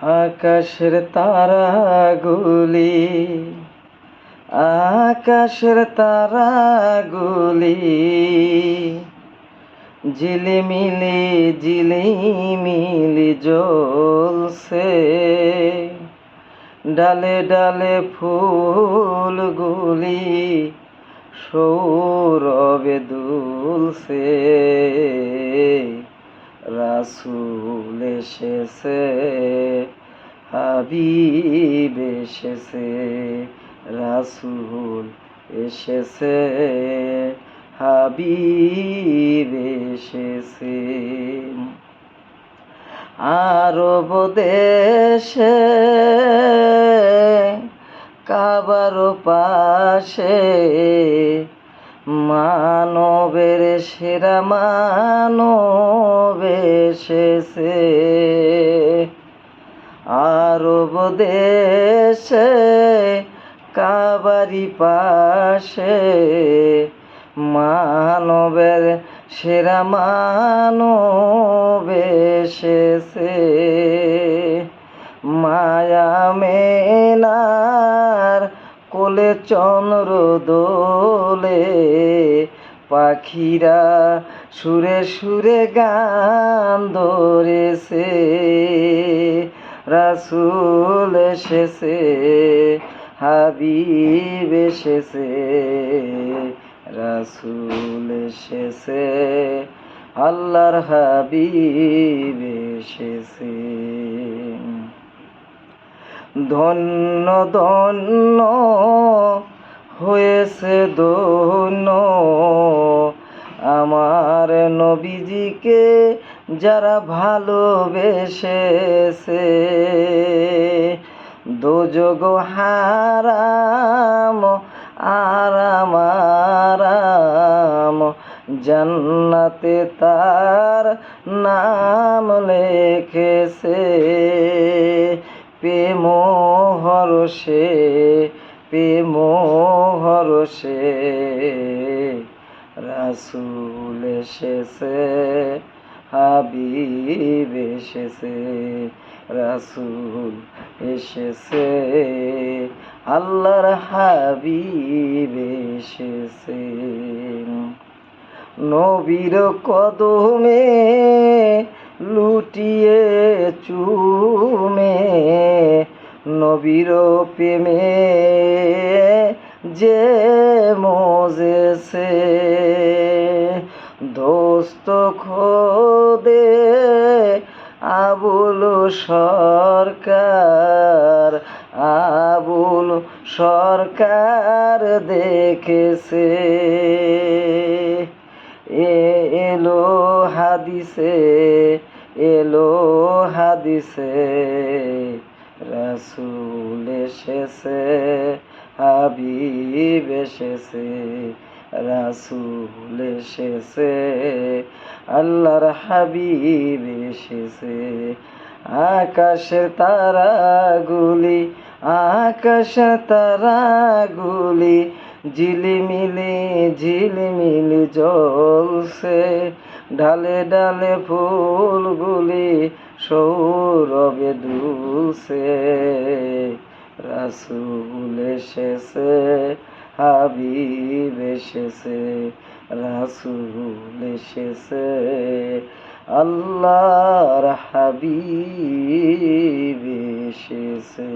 আকাশের তারাগুলি, আকাশের তারাগুলি ঝিলিমিলি ঝিলিমিলি জ্বলছে, ডালে ডালে ফুলগুলি সৌরভে দুলছে। রাসূল এসেছে, হাবিব এসেছে, রাসূল এসেছে, হাবিব এসেছে। আরব দেশে কাবার পাশে মানবের সেরা মানব এসেছে। আরব দেশে কাবারি পাশে মানবের সেরা মানব এসেছে। মায়া মেনার কোলে চন্দ্র দোলে, পাখিরা সুরে সুরে গান ধরেছে। রাসূল এসেছে, হাবিব এসেছে, রাসূল এসেছে, আল্লাহর হাবিব এসেছে। ধন্য ধন্য হয়েছে ধন্য আমার নবীজিকে যারা ভালোবেসেছে। দোজখ হারাম আরাম আরাম, জান্নাতে তার নাম লেখেছে। প্রেম হরষে প্রেম হরষে রাসূল এসেছে, হাবিব এসেছে, রাসূল এসেছে, আল্লাহর হাবিব এসেছে। নবীর কদমে লুটিয়ে চুমে, নবীর প্রেমে যে মজেছে। দোস্ত খোদে আবুল সরকার, আবুল সরকার দেখেছে। এলো হাদিসে এলো হাদিসে রাসূল এসেছে, হাবিব এসেছে, রাসূল এসেছে, আল্লাহর হাবিব এসেছে। আকাশের তারাগুলি, আকাশের তারাগুলি ঝিলিমিলি ঝিলিমিলি জ্বলছে, ডালে ডালে ফুলগুলি সৌরভে দুলছে। রাসূল এসেছে, হাবিব এসেছে, রাসূল এসেছে, আল্লাহর হাবিব এসেছে।